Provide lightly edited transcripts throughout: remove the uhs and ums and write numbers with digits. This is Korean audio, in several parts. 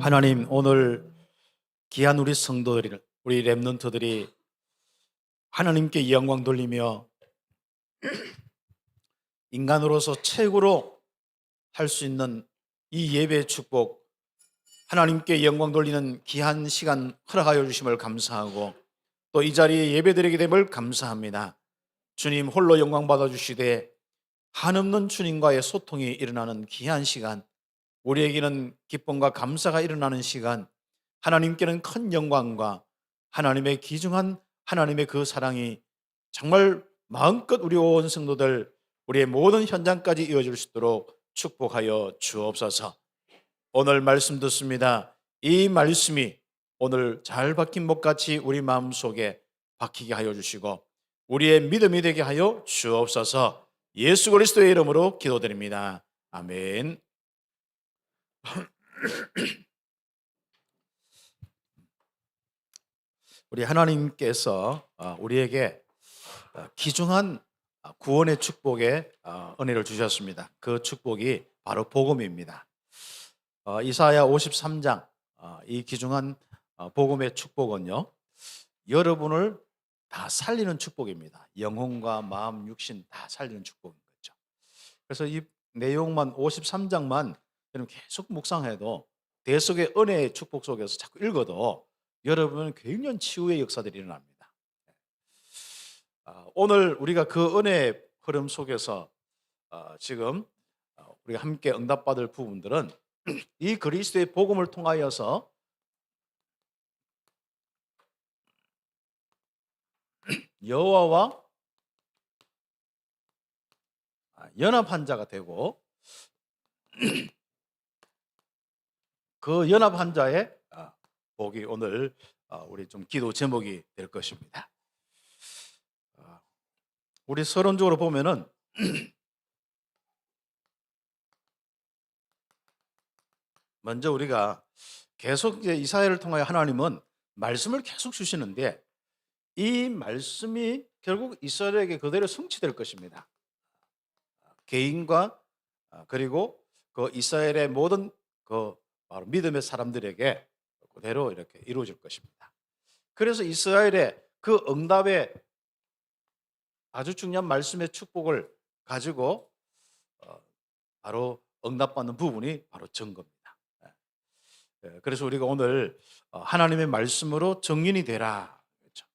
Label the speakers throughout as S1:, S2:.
S1: 하나님, 오늘 귀한 우리 성도들, 우리 렘넌트들이 하나님께 영광 돌리며 인간으로서 최고로 할 수 있는 이 예배의 축복, 하나님께 영광 돌리는 귀한 시간 허락하여 주심을 감사하고, 또 이 자리에 예배드리게 됨을 감사합니다. 주님 홀로 영광 받아주시되 한없는 주님과의 소통이 일어나는 귀한 시간, 우리에게는 기쁨과 감사가 일어나는 시간, 하나님께는 큰 영광과 하나님의 귀중한 하나님의 그 사랑이 정말 마음껏 우리 온 성도들, 우리의 모든 현장까지 이어질 수 있도록 축복하여 주옵소서. 오늘 말씀 듣습니다. 이 말씀이 오늘 잘 박힌 목같이 우리 마음속에 박히게 하여 주시고 우리의 믿음이 되게 하여 주옵소서. 예수 그리스도의 이름으로 기도드립니다. 아멘. 우리 하나님께서 우리에게 귀중한 구원의 축복의 은혜를 주셨습니다. 그 축복이 바로 복음입니다. 이사야 53장, 이 귀중한 복음의 축복은요, 여러분을 다 살리는 축복입니다. 영혼과 마음, 육신 다 살리는 축복인 거죠. 그래서 이 내용만 53장만 여러분 계속 묵상해도, 대속의 은혜의 축복 속에서 자꾸 읽어도 여러분은 굉장히 치유의 역사들이 일어납니다. 오늘 우리가 그 은혜의 흐름 속에서 지금 우리가 함께 응답받을 부분들은 이 그리스도의 복음을 통하여서 여호와와 연합한 자가 되고, 그 연합한 자의 복이 오늘 우리 좀 기도 제목이 될 것입니다. 우리 서론적으로 보면은 먼저 우리가 계속 이제 이사야를 통하여 하나님은 말씀을 계속 주시는데, 이 말씀이 결국 이스라엘에게 그대로 성취될 것입니다. 개인과 그리고 그 이스라엘의 모든 그 바로 믿음의 사람들에게 그대로 이렇게 이루어질 것입니다. 그래서 이스라엘의 그 응답의 아주 중요한 말씀의 축복을 가지고 바로 응답받는 부분이 바로 증거입니다. 그래서 우리가 오늘 하나님의 말씀으로 정인이 되라. 그렇죠?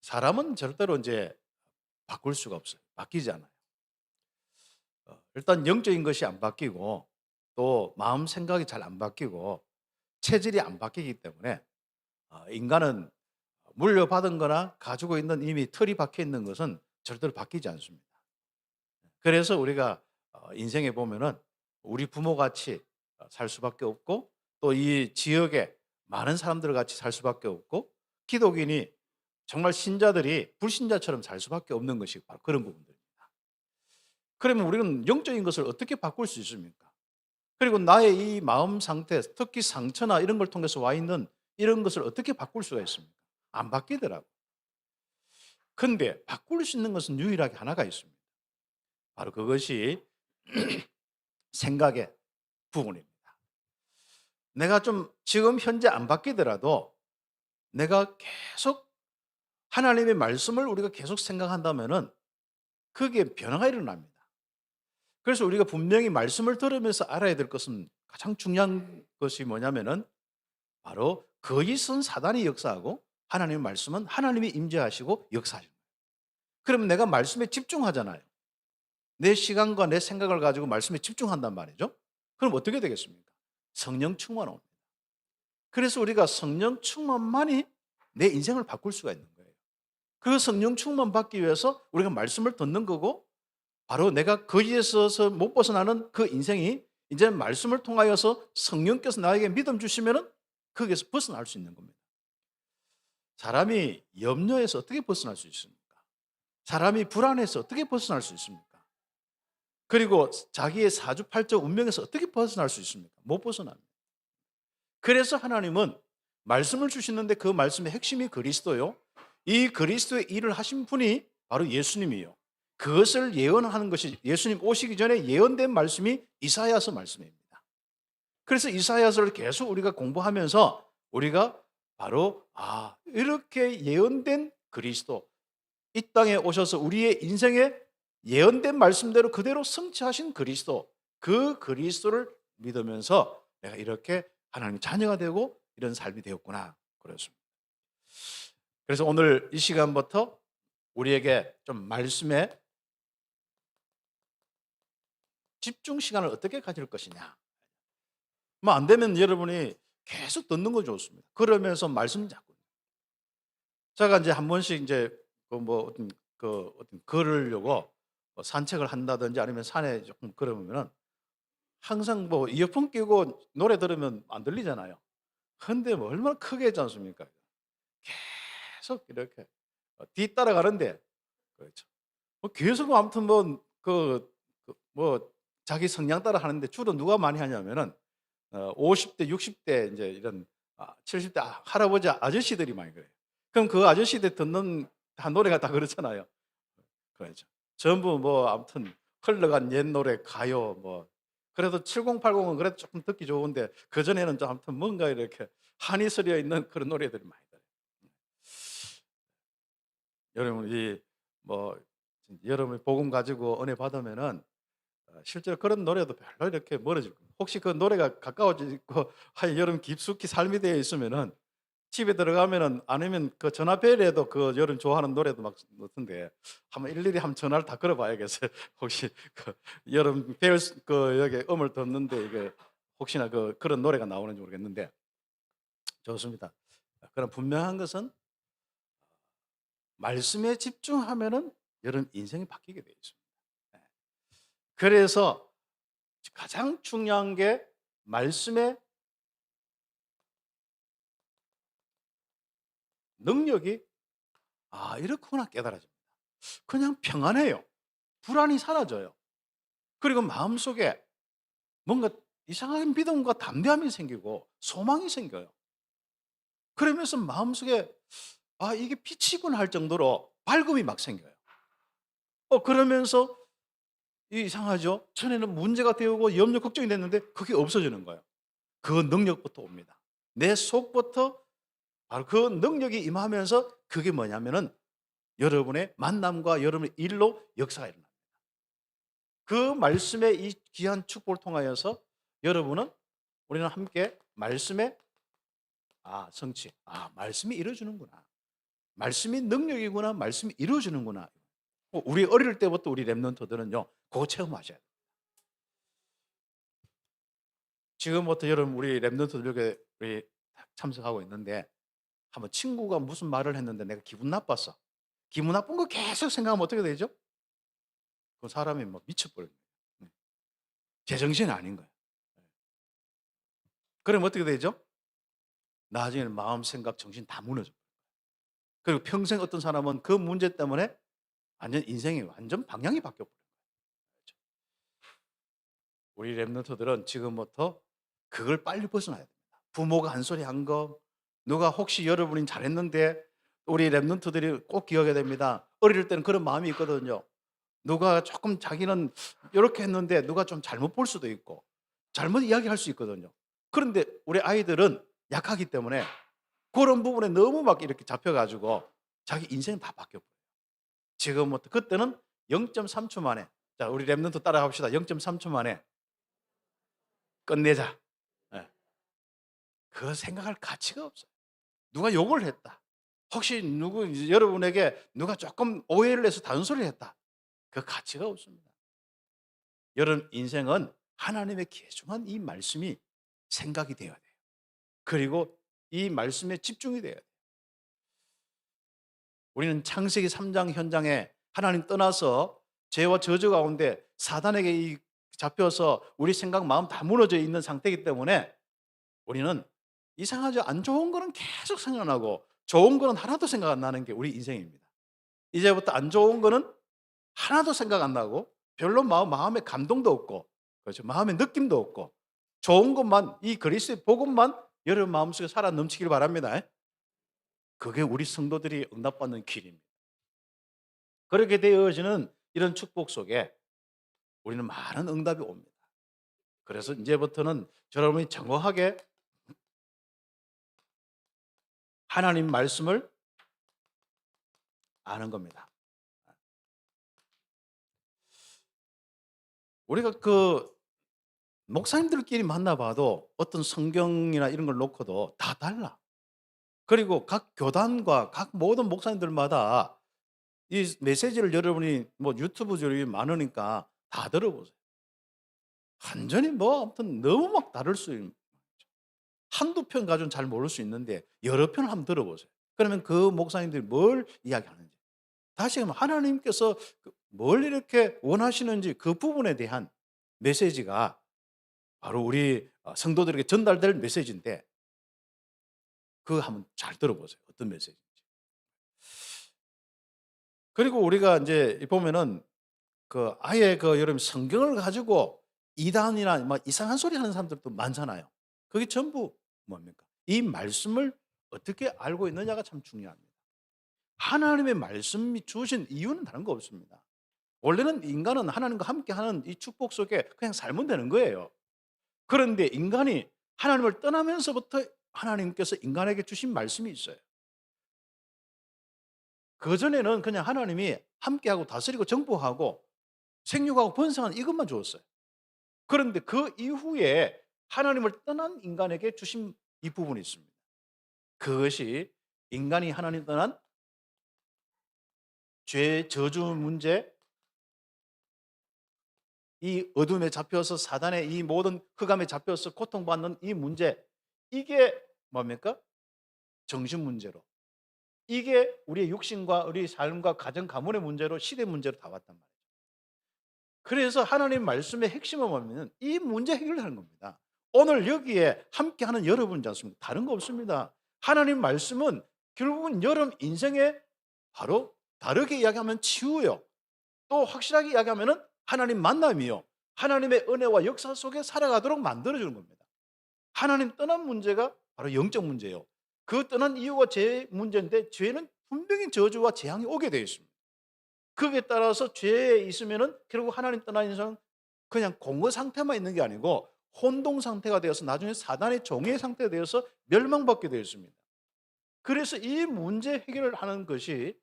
S1: 사람은 절대로 이제 바꿀 수가 없어요. 바뀌지 않아요. 일단 영적인 것이 안 바뀌고, 또 마음 생각이 잘 안 바뀌고, 체질이 안 바뀌기 때문에 인간은 물려받은 거나 가지고 있는 이미 틀이 박혀 있는 것은 절대로 바뀌지 않습니다. 그래서 우리가 인생에 보면은 우리 부모같이 살 수밖에 없고, 또 이 지역에 많은 사람들 같이 살 수밖에 없고, 기독인이 정말 신자들이 불신자처럼 살 수밖에 없는 것이 바로 그런 부분들입니다. 그러면 우리는 영적인 것을 어떻게 바꿀 수 있습니까? 그리고 나의 이 마음 상태, 특히 상처나 이런 걸 통해서 와 있는 이런 것을 어떻게 바꿀 수가 있습니까? 안 바뀌더라고. 근데 바꿀 수 있는 것은 유일하게 하나가 있습니다. 바로 그것이 생각의 부분입니다. 내가 좀 지금 현재 안 바뀌더라도 내가 계속 하나님의 말씀을 우리가 계속 생각한다면은 그게 변화가 일어납니다. 그래서 우리가 분명히 말씀을 들으면서 알아야 될 것은, 가장 중요한 것이 뭐냐면은 바로 거짓은 사단이 역사하고 하나님의 말씀은 하나님이 임재하시고 역사하시는 거예요. 그러면 내가 말씀에 집중하잖아요. 내 시간과 내 생각을 가지고 말씀에 집중한단 말이죠. 그럼 어떻게 되겠습니까? 성령 충만 옵니다. 그래서 우리가 성령 충만만이 내 인생을 바꿀 수가 있는 거예요. 그 성령 충만 받기 위해서 우리가 말씀을 듣는 거고, 바로 내가 거기에서 못 벗어나는 그 인생이 이제 말씀을 통하여서 성령께서 나에게 믿음 주시면은 거기에서 벗어날 수 있는 겁니다. 사람이 염려에서 어떻게 벗어날 수 있습니까? 사람이 불안해서 어떻게 벗어날 수 있습니까? 그리고 자기의 사주팔적 운명에서 어떻게 벗어날 수 있습니까? 못 벗어납니다. 그래서 하나님은 말씀을 주시는데 그 말씀의 핵심이 그리스도요, 이 그리스도의 일을 하신 분이 바로 예수님이요, 그것을 예언하는 것이 예수님 오시기 전에 예언된 말씀이 이사야서 말씀입니다. 그래서 이사야서를 계속 우리가 공부하면서 우리가 바로 이렇게 예언된 그리스도, 이 땅에 오셔서 우리의 인생에 예언된 말씀대로 그대로 성취하신 그리스도, 그 그리스도를 믿으면서 내가 이렇게 하나님의 자녀가 되고 이런 삶이 되었구나 그렇습니다. 그래서 오늘 이 시간부터 우리에게 좀 말씀에 집중 시간을 어떻게 가질 것이냐. 뭐 안 되면 여러분이 계속 듣는 거 좋습니다. 그러면서 말씀 잡고. 제가 이제 한 번씩 이제 어떤 걸으려고 뭐 산책을 한다든지 아니면 산에 조금 걸으면은 항상 뭐 이어폰 끼고 노래 들으면 안 들리잖아요. 근데 뭐 얼마나 크게 했지 않습니까? 계속 이렇게 뒤따라가는데 그렇죠. 뭐 계속 아무튼 뭐 자기 성량 따라 하는데 주로 누가 많이 하냐면은 50대, 60대 이제 이런 70대 할아버지 아저씨들이 많이 그래요. 그럼 그 아저씨들 듣는 다 노래가 다 그렇잖아요. 그렇죠. 전부 뭐 아무튼 흘러간 옛 노래 가요 뭐 그래도 7080은 그래도 조금 듣기 좋은데 그전에는 좀 아무튼 뭔가 이렇게 한이 서려 있는 그런 노래들이 많이 들어요. 여러분 뭐 여러분이 복음 가지고 은혜 받으면은 실제로 그런 노래도 별로 이렇게 멀어질 겁니다. 혹시 그 노래가 가까워지고 여러분 깊숙이 삶이 되어 있으면은 집에 들어가면은 아니면 그 전화벨에도 그 여러분 좋아하는 노래도 막 넣던데 한번 일일이 한번 전화를 다 걸어봐야겠어요. 혹시 그 여러분 여기 음을 듣는데 이게 혹시나 그런 노래가 나오는지 모르겠는데 좋습니다. 그럼 분명한 것은 말씀에 집중하면은 여러분 인생이 바뀌게 되어 있습니다. 네. 그래서 가장 중요한 게 말씀의 능력이 이렇구나 깨달아집니다. 그냥 평안해요. 불안이 사라져요. 그리고 마음속에 뭔가 이상한 믿음과 담대함이 생기고 소망이 생겨요. 그러면서 마음속에 이게 빛이구나 할 정도로 밝음이 막 생겨요. 그러면서 이상하죠? 전에는 문제가 되고 염려 걱정이 됐는데 그게 없어지는 거예요. 그 능력부터 옵니다. 내 속부터 바로 그 능력이 임하면서 그게 뭐냐면은 여러분의 만남과 여러분의 일로 역사가 일어납니다. 그 말씀의 이 귀한 축복을 통하여서 여러분은 우리는 함께 말씀의 성취. 말씀이 이루어지는구나. 말씀이 능력이구나. 말씀이 이루어지는구나. 우리 어릴 때부터 우리 랩런트들은요. 그거 체험하셔야 돼요. 지금부터 여러분 우리 랩런트들 우리 참석하고 있는데 한번 친구가 무슨 말을 했는데 내가 기분 나빴어. 기분 나쁜 거 계속 생각하면 어떻게 되죠? 그 사람이 뭐 미쳐버려요. 제정신이 아닌 거예요. 그럼 어떻게 되죠? 나중에는 마음, 생각, 정신 다 무너져. 그리고 평생 어떤 사람은 그 문제 때문에 완전 인생이 완전 방향이 바뀌어 버려요. 그렇죠? 우리 랩런트들은 지금부터 그걸 빨리 벗어나야 됩니다. 부모가 한 소리 한 거, 누가 혹시 여러분이 잘했는데 우리 랩런트들이 꼭 기억해야 됩니다. 어릴 때는 그런 마음이 있거든요. 누가 조금 자기는 이렇게 했는데 누가 좀 잘못 볼 수도 있고 잘못 이야기할 수 있거든요. 그런데 우리 아이들은 약하기 때문에 그런 부분에 너무 막 이렇게 잡혀가지고 자기 인생이 다 바뀌어버려요. 지금부터 그때는 0.3초 만에 자 우리 랩런트 따라갑시다. 0.3초 만에 끝내자. 예. 그거 생각할 가치가 없어요. 누가 욕을 했다. 혹시 여러분에게 누가 조금 오해를 해서 단소리를 했다. 그 가치가 없습니다. 여러분 인생은 하나님의 귀중한 이 말씀이 생각이 되어야 돼요. 그리고 이 말씀에 집중이 돼야 돼요. 우리는 창세기 3장 현장에 하나님 떠나서 죄와 저주 가운데 사단에게 잡혀서 우리 생각, 마음 다 무너져 있는 상태이기 때문에 우리는 이상하죠. 안 좋은 거는 계속 생각나고 좋은 거는 하나도 생각 안 나는 게 우리 인생입니다. 이제부터 안 좋은 거는 하나도 생각 안 나고 별로 마음에 감동도 없고 그렇죠. 마음에 느낌도 없고 좋은 것만 이 그리스도의 복음만 여러분 마음속에 살아 넘치길 바랍니다. 그게 우리 성도들이 응답받는 길입니다. 그렇게 되어지는 이런 축복 속에 우리는 많은 응답이 옵니다. 그래서 이제부터는 여러분이 정확하게 하나님 말씀을 아는 겁니다. 우리가 목사님들끼리 만나봐도 어떤 성경이나 이런 걸 놓고도 다 달라. 그리고 각 교단과 각 모든 목사님들마다 이 메시지를 여러분이 뭐 유튜브들이 많으니까 다 들어보세요. 완전히 뭐 아무튼 너무 막 다를 수 있는, 한두 편 가지고는 잘 모를 수 있는데 여러 편을 한번 들어보세요. 그러면 그 목사님들이 뭘 이야기하는지, 다시 말하면 하나님께서 뭘 이렇게 원하시는지 그 부분에 대한 메시지가 바로 우리 성도들에게 전달될 메시지인데, 그거 한번 잘 들어보세요. 어떤 메시지인지. 그리고 우리가 이제 보면은 아예 여러분 성경을 가지고 이단이나 막 이상한 소리 하는 사람들도 많잖아요. 그게 전부 뭡니까? 이 말씀을 어떻게 알고 있느냐가 참 중요합니다. 하나님의 말씀이 주신 이유는 다른 거 없습니다. 원래는 인간은 하나님과 함께하는 이 축복 속에 그냥 살면 되는 거예요. 그런데 인간이 하나님을 떠나면서부터 하나님께서 인간에게 주신 말씀이 있어요. 그전에는 그냥 하나님이 함께하고 다스리고 정복하고 생육하고 번성하는 이것만 주었어요. 그런데 그 이후에 하나님을 떠난 인간에게 주신 이 부분이 있습니다. 그것이 인간이 하나님 떠난 죄, 저주 문제, 이 어둠에 잡혀서 사단의 이 모든 흑암에 잡혀서 고통받는 이 문제, 이게 뭡니까? 정신 문제로, 이게 우리의 육신과 우리 삶과 가정 가문의 문제로, 시대 문제로 다 왔단 말이에요. 그래서 하나님 말씀의 핵심은 뭐냐면 이 문제 해결하는 겁니다. 오늘 여기에 함께하는 여러분이지 않습니까? 다른 거 없습니다. 하나님 말씀은 결국은 여러분 인생에 바로 다르게 이야기하면 치유요, 또 확실하게 이야기하면 하나님 만남이요, 하나님의 은혜와 역사 속에 살아가도록 만들어주는 겁니다. 하나님 떠난 문제가 바로 영적 문제예요. 그 떠난 이유가 죄 문제인데, 죄는 분명히 저주와 재앙이 오게 되어 있습니다. 거기에 따라서 죄에 있으면은 결국 하나님 떠난 인생은 그냥 공허 상태만 있는 게 아니고 혼동 상태가 되어서 나중에 사단의 종의 상태가 되어서 멸망받게 되어 있습니다. 그래서 이 문제 해결을 하는 것이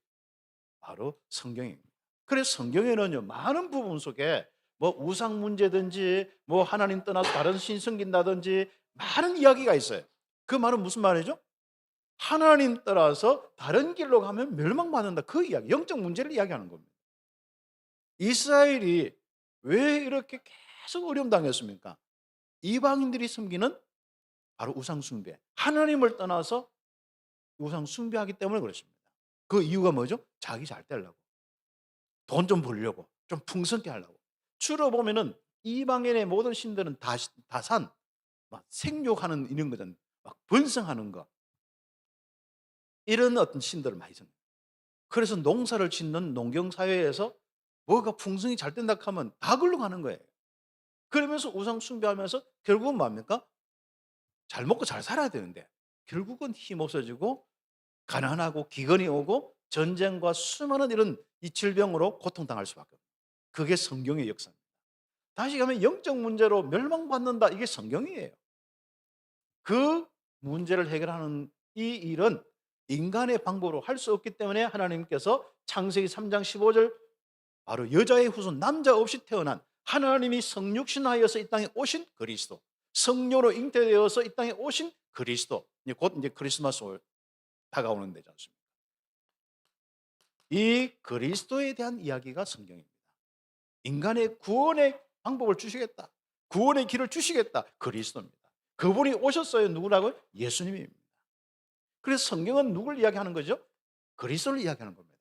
S1: 바로 성경입니다. 그래서 성경에는요, 많은 부분 속에 뭐 우상 문제든지 뭐 하나님 떠나서 다른 신 섬긴다든지 많은 이야기가 있어요. 그 말은 무슨 말이죠? 하나님 따라서 다른 길로 가면 멸망받는다, 그 이야기, 영적 문제를 이야기하는 겁니다. 이스라엘이 왜 이렇게 계속 어려움 당했습니까? 이방인들이 섬기는 바로 우상 숭배, 하나님을 떠나서 우상 숭배하기 때문에 그렇습니다. 그 이유가 뭐죠? 자기 잘 되려고, 돈 좀 벌려고, 좀 풍성케 하려고. 주로 보면은 이방인의 모든 신들은 다산, 막 생육하는 이런 거잖아요. 막 번성하는 거, 이런 어떤 신들을 많이 섬겨요. 그래서 농사를 짓는 농경 사회에서 뭐가 풍성이 잘 된다 하면 다 글로 가는 거예요. 그러면서 우상 숭배하면서 결국은 뭡니까? 잘 먹고 잘 살아야 되는데 결국은 힘 없어지고 가난하고 기근이 오고 전쟁과 수많은 이런 이 질병으로 고통당할 수밖에 없어요. 그게 성경의 역사입니다. 다시 가면 영적 문제로 멸망받는다, 이게 성경이에요. 그 문제를 해결하는 이 일은 인간의 방법으로 할 수 없기 때문에 하나님께서 창세기 3장 15절, 바로 여자의 후손 남자 없이 태어난 하나님이 성육신하여서 이 땅에 오신 그리스도, 성령으로 잉태되어서 이 땅에 오신 그리스도, 곧 이제 크리스마스 다가오는 데지 않습니까? 이 그리스도에 대한 이야기가 성경입니다. 인간의 구원의 방법을 주시겠다, 구원의 길을 주시겠다, 그리스도입니다. 그분이 오셨어요. 누구라고요? 예수님입니다. 그래서 성경은 누굴 이야기하는 거죠? 그리스도를 이야기하는 겁니다.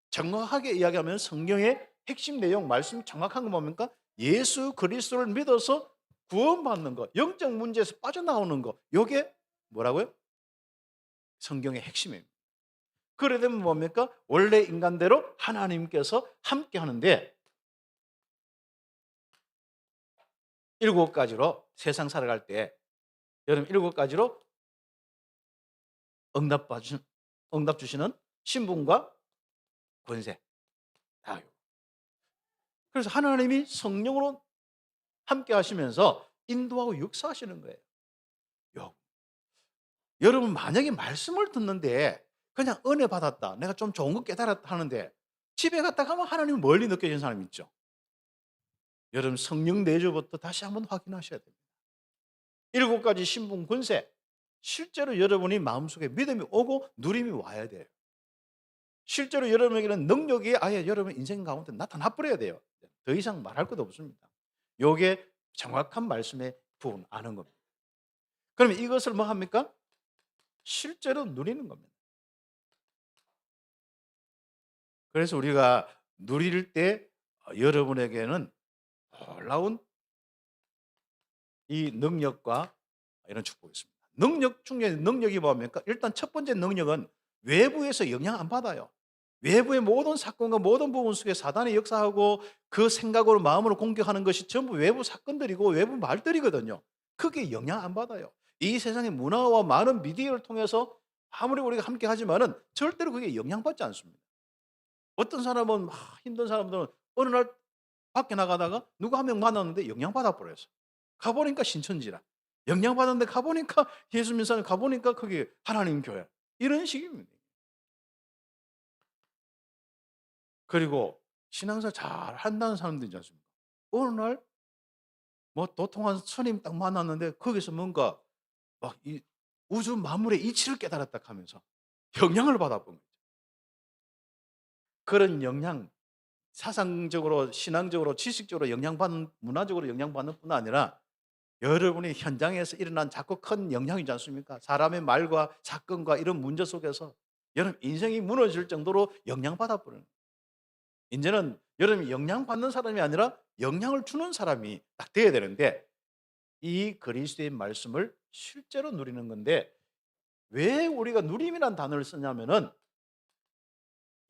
S1: 정확하게 이야기하면 성경의 핵심 내용, 말씀이 정확한 거 뭡니까? 예수 그리스도를 믿어서 구원받는 것, 영적 문제에서 빠져나오는 것, 이게 뭐라고요? 성경의 핵심입니다. 그래 되면 뭡니까? 원래 인간대로 하나님께서 함께 하는데 7가지로 세상 살아갈 때, 여러분 7가지로 응답 주시는 신분과 권세. 그래서 하나님이 성령으로 함께 하시면서 인도하고 역사하시는 거예요. 요 여러분 만약에 말씀을 듣는데 그냥 은혜 받았다, 내가 좀 좋은 거 깨달았다 하는데 집에 갔다 가면 하나님은 멀리 느껴지는 사람 있죠. 여러분 성령 내주부터 다시 한번 확인하셔야 됩니다. 7가지 신분 권세, 실제로 여러분이 마음속에 믿음이 오고 누림이 와야 돼요. 실제로 여러분에게는 능력이 아예 여러분 인생 가운데 나타나 버려야 돼요. 더 이상 말할 것도 없습니다. 요게 정확한 말씀의 부분 아는 겁니다. 그러면 이것을 뭐 합니까? 실제로 누리는 겁니다. 그래서 우리가 누릴 때 여러분에게는 놀라운 이 능력과 이런 축복이 있습니다. 능력 중에 능력이 뭡니까? 일단 첫 번째 능력은 외부에서 영향 안 받아요. 외부의 모든 사건과 모든 부분 속에 사단이 역사하고 그 생각으로 마음으로 공격하는 것이 전부 외부 사건들이고 외부 말들이거든요. 크게 영향 안 받아요. 이 세상의 문화와 많은 미디어를 통해서 아무리 우리가 함께 하지만은 절대로 그게 영향받지 않습니다. 어떤 사람은 막 힘든 사람들은 어느 날 밖에 나가다가 누가 한 명 만났는데 영향받아 버렸어. 가보니까 신천지라. 영향받았는데 가보니까 예수 믿는 사람 가보니까 그게 하나님 교회. 이런 식입니다. 그리고 신앙생활 잘 한다는 사람들 있지 않습니까? 어느 날 뭐 도통한 스님 딱 만났는데 거기서 뭔가 막 이 우주 만물의 이치를 깨달았다 하면서 영향을 받아본 거죠. 그런 영향, 사상적으로, 신앙적으로, 지식적으로 영향받는, 문화적으로 영향받는 뿐 아니라 여러분이 현장에서 일어난 자꾸 큰 영향이지 않습니까? 사람의 말과 사건과 이런 문제 속에서 여러분 인생이 무너질 정도로 영향받아 버려요. 이제는 여러분이 영향받는 사람이 아니라 영향을 주는 사람이 딱 돼야 되는데 이 그리스도의 말씀을 실제로 누리는 건데 왜 우리가 누림이라는 단어를 쓰냐면은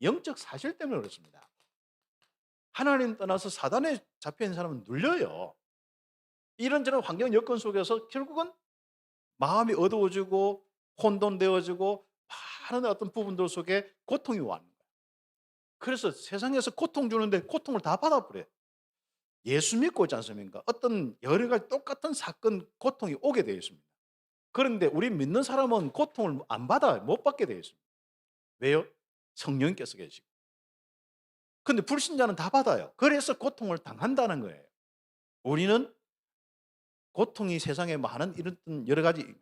S1: 영적 사실 때문에 그렇습니다. 하나님 떠나서 사단에 잡혀 있는 사람은 눌려요. 이런저런 환경 여건 속에서 결국은 마음이 어두워지고 혼돈되어지고 많은 어떤 부분들 속에 고통이 와는 거예요. 그래서 세상에서 고통 주는데 고통을 다 받아버려요. 예수 믿고 있지 않습니까? 어떤 여러 가지 똑같은 사건, 고통이 오게 되어 있습니다. 그런데 우리 믿는 사람은 고통을 안 받아요. 못 받게 되어 있습니다. 왜요? 성령께서 계시고. 근데 불신자는 다 받아요. 그래서 고통을 당한다는 거예요. 우리는 고통이 세상에 많은 이런 여러 가지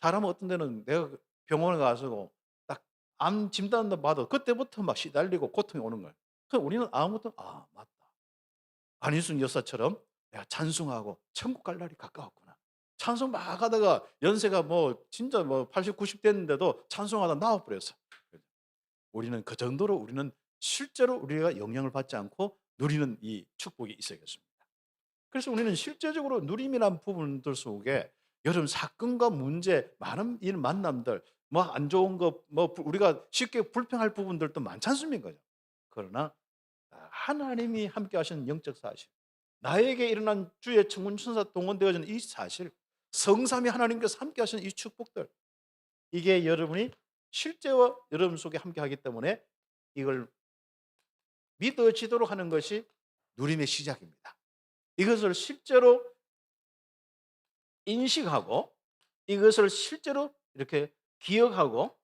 S1: 사람은 어떤 데는 내가 병원에 가서 딱 암 진단도 받아 그때부터 막 시달리고 고통이 오는 거예요. 그럼 우리는 아무것도 맞다. 안희순 여사처럼 내가 찬송하고 천국 갈 날이 가까웠구나. 찬송 막 하다가 연세가 뭐 진짜 뭐 80, 90 됐는데도 찬송하다 나와 버렸어. 우리는 그 정도로 우리는 실제로 우리가 영향을 받지 않고 누리는 이 축복이 있어야겠습니다. 그래서 우리는 실제적으로 누림이란 부분들 속에 여러분 사건과 문제, 많은 이런 만남들, 뭐 안 좋은 거, 뭐 우리가 쉽게 불평할 부분들도 많지 않습니까? 그러나 하나님이 함께 하시는 영적 사실, 나에게 일어난 주의 천군 천사 동원되어지는 이 사실, 성삼위 하나님께서 함께 하시는 이 축복들, 이게 여러분이 실제와 여러분 속에 함께 하기 때문에 이걸 믿어지도록 하는 것이 누림의 시작입니다. 이것을 실제로 인식하고 이것을 실제로 이렇게 기억하고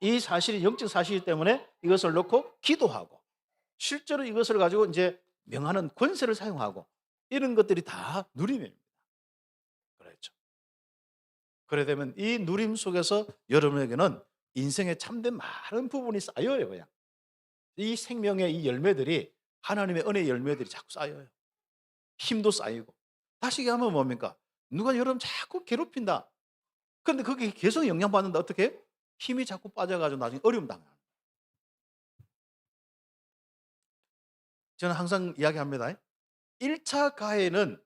S1: 이 사실이 영적 사실이기 때문에 이것을 놓고 기도하고 실제로 이것을 가지고 이제 명하는 권세를 사용하고 이런 것들이 다 누림입니다. 그렇죠. 그래 되면 이 누림 속에서 여러분에게는 인생의 참된 많은 부분이 쌓여요, 그냥. 이 생명의 이 열매들이 하나님의 은혜의 열매들이 자꾸 쌓여요. 힘도 쌓이고. 다시 얘기하면 뭡니까? 누가 여러분 자꾸 괴롭힌다. 근데 그게 계속 영향받는다. 어떻게? 힘이 자꾸 빠져가지고 나중에 어려움 당해요. 저는 항상 이야기합니다. 1차 가해는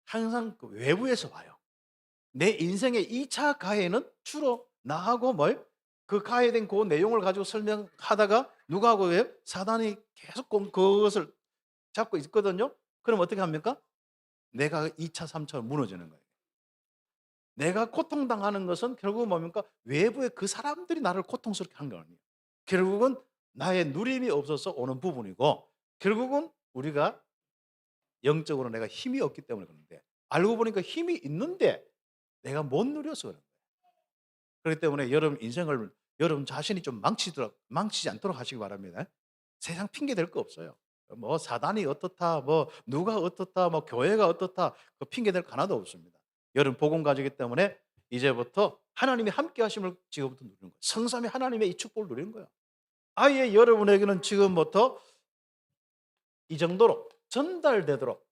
S1: 항상 그 외부에서 와요. 내 인생의 2차 가해는 주로 나하고 뭘? 그 가해된 그 내용을 가지고 설명하다가 누가 하고 해요? 사단이 계속 그것을 잡고 있거든요. 그럼 어떻게 합니까? 내가 2차, 3차 무너지는 거예요. 내가 고통당하는 것은 결국은 뭡니까? 외부의 그 사람들이 나를 고통스럽게 한 거 아니에요. 결국은 나의 누림이 없어서 오는 부분이고 결국은 우리가 영적으로 내가 힘이 없기 때문에 그런데, 알고 보니까 힘이 있는데 내가 못 누려서 그런 거예요. 그렇기 때문에 여러분 인생을 여러분 자신이 좀 망치지 않도록 하시기 바랍니다. 세상 핑계 댈 거 없어요. 뭐 사단이 어떻다, 뭐 누가 어떻다, 뭐 교회가 어떻다, 그 핑계 댈 거 하나도 없습니다. 여러분 복음 가지기 때문에 이제부터 하나님이 함께 하심을 지금부터 누리는 거예요. 성삼위 하나님의 이 축복을 누리는 거예요. 아예 여러분에게는 지금부터 이 정도로 전달되도록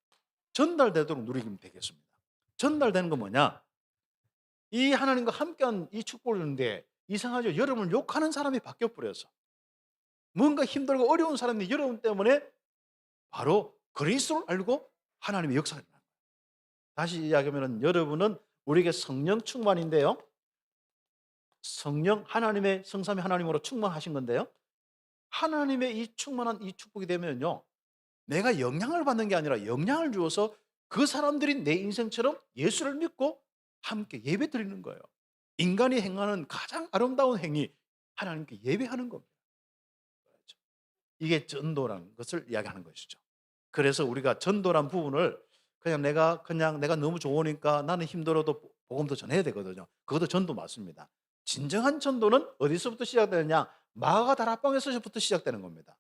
S1: 누리면 되겠습니다. 전달되는 건 뭐냐? 이 하나님과 함께한 이 축복을 누리는데 이상하죠? 여러분을 욕하는 사람이 바뀌어버려서 뭔가 힘들고 어려운 사람이 여러분 때문에 바로 그리스도를 알고 하나님의 역사가 일어나는 거예요. 다시 이야기하면 여러분은 우리에게 성령 충만인데요. 성령 하나님의 성삼위 하나님으로 충만하신 건데요. 하나님의 이 충만한 이 축복이 되면요. 내가 영향을 받는 게 아니라 영향을 주어서 그 사람들이 내 인생처럼 예수를 믿고 함께 예배 드리는 거예요. 인간이 행하는 가장 아름다운 행위, 하나님께 예배하는 겁니다. 이게 전도라는 것을 이야기하는 것이죠. 그래서 우리가 전도란 부분을 그냥 내가 너무 좋으니까 나는 힘들어도 복음도 전해야 되거든요. 그것도 전도 맞습니다. 진정한 전도는 어디서부터 시작되느냐? 마가 다락방에서부터 시작되는 겁니다.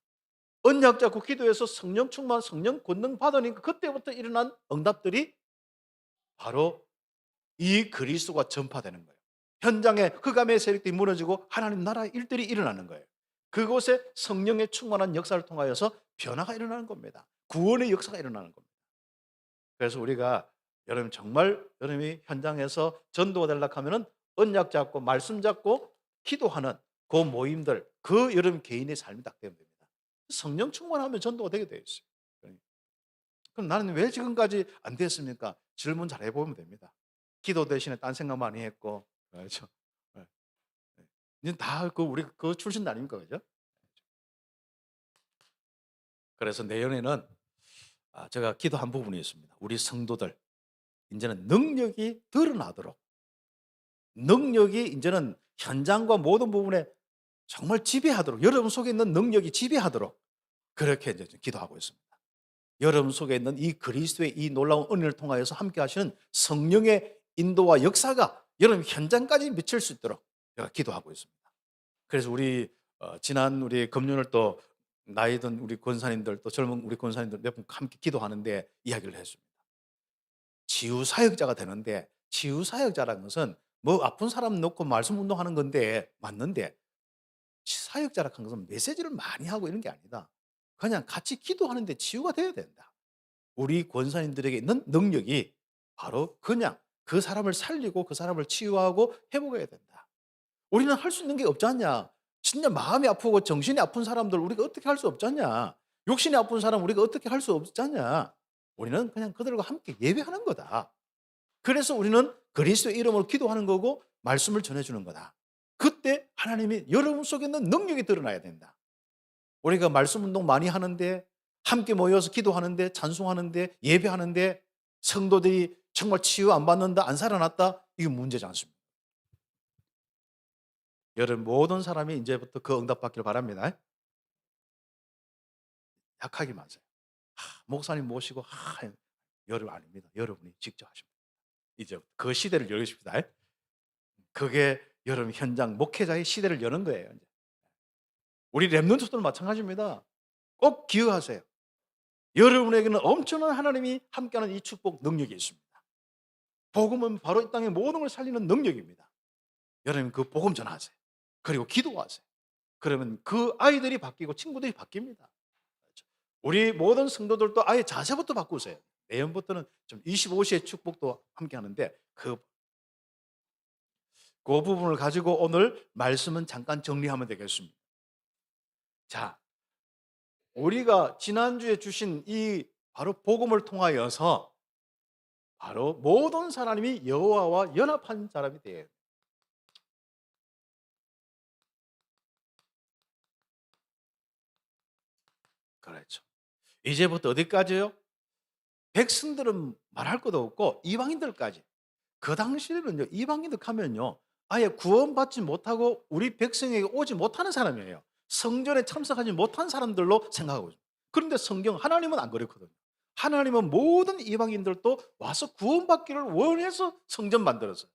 S1: 언약 잡고 기도해서 성령 충만, 성령 권능 받으니까 그때부터 일어난 응답들이 바로 이 그리스도가 전파되는 거예요. 현장에 흑암의 세력들이 무너지고 하나님 나라 일들이 일어나는 거예요. 그곳에 성령의 충만한 역사를 통하여서 변화가 일어나는 겁니다. 구원의 역사가 일어나는 겁니다. 그래서 우리가 여러분 정말 여러분이 현장에서 전도가 되려고 하면은 언약 잡고 말씀 잡고 기도하는 그 모임들, 그 여러분 개인의 삶이 딱 되면 됩니다. 성령 충만하면 전도가 되게 되어 있어요. 그럼 나는 왜 지금까지 안 됐습니까? 질문 잘 해보면 됩니다. 기도 대신에 딴 생각 많이 했고, 그렇죠? 네. 이제 다 우리 그 출신 아닙니까, 그죠? 그래서 내년에는 제가 기도한 부분이 있습니다. 우리 성도들 이제는 능력이 드러나도록, 능력이 이제는 현장과 모든 부분에 정말 지배하도록, 여러분 속에 있는 능력이 지배하도록 그렇게 이제 기도하고 있습니다. 여러분 속에 있는 이 그리스도의 이 놀라운 은혜를 통하여서 함께 하시는 성령의 인도와 역사가 여러분 현장까지 미칠 수 있도록 제가 기도하고 있습니다. 그래서 지난 우리 금년을 또 나이 든 우리 권사님들 또 젊은 우리 권사님들 몇 분 함께 기도하는데 이야기를 했습니다. 치유 사역자가 되는데, 치유 사역자라는 것은 뭐 아픈 사람 놓고 말씀 운동하는 건데 맞는데, 사역자라는 것은 메시지를 많이 하고 이런 게 아니다. 그냥 같이 기도하는데 치유가 되어야 된다. 우리 권사님들에게 있는 능력이 바로 그냥 그 사람을 살리고 그 사람을 치유하고 회복해야 된다. 우리는 할 수 있는 게 없지 않냐? 진짜 마음이 아프고 정신이 아픈 사람들 우리가 어떻게 할 수 없지 않냐? 육신이 아픈 사람 우리가 어떻게 할 수 없지 않냐? 우리는 그냥 그들과 함께 예배하는 거다. 그래서 우리는 그리스도의 이름으로 기도하는 거고 말씀을 전해주는 거다. 그때 하나님이 여러분 속에 있는 능력이 드러나야 된다. 우리가 말씀 운동 많이 하는데, 함께 모여서 기도하는데, 찬송하는데, 예배하는데 성도들이 정말 치유 안 받는다, 안 살아났다, 이게 문제지 않습니다. 여러분 모든 사람이 이제부터 그 응답 받기를 바랍니다. 약하게 마세요. 목사님 모시고 여러분 아닙니다. 여러분이 직접 하십니다. 이제 그 시대를 열으십니다. 그게 여러분 현장 목회자의 시대를 여는 거예요. 이제. 우리 랩런트들은 마찬가지입니다. 꼭 기억하세요. 여러분에게는 엄청난 하나님이 함께하는 이 축복 능력이 있습니다. 복음은 바로 이 땅의 모든 걸 살리는 능력입니다. 여러분 그 복음 전하세요. 그리고 기도하세요. 그러면 그 아이들이 바뀌고 친구들이 바뀝니다. 우리 모든 성도들도 아예 자세부터 바꾸세요. 내년부터는 좀 25시의 축복도 함께 하는데 그 부분을 가지고 오늘 말씀은 잠깐 정리하면 되겠습니다. 자, 우리가 지난주에 주신 이 바로 복음을 통하여서 바로 모든 사람이 여호와와 연합한 사람이 돼요. 그렇죠. 이제부터 어디까지요? 백성들은 말할 것도 없고 이방인들까지. 그 당시에는요, 이방인들 하면요, 아예 구원받지 못하고 우리 백성에게 오지 못하는 사람이에요. 성전에 참석하지 못한 사람들로 생각하고 있습니다. 그런데 성경 하나님은 안 그랬거든요. 하나님은 모든 이방인들도 와서 구원받기를 원해서 성전 만들었어요.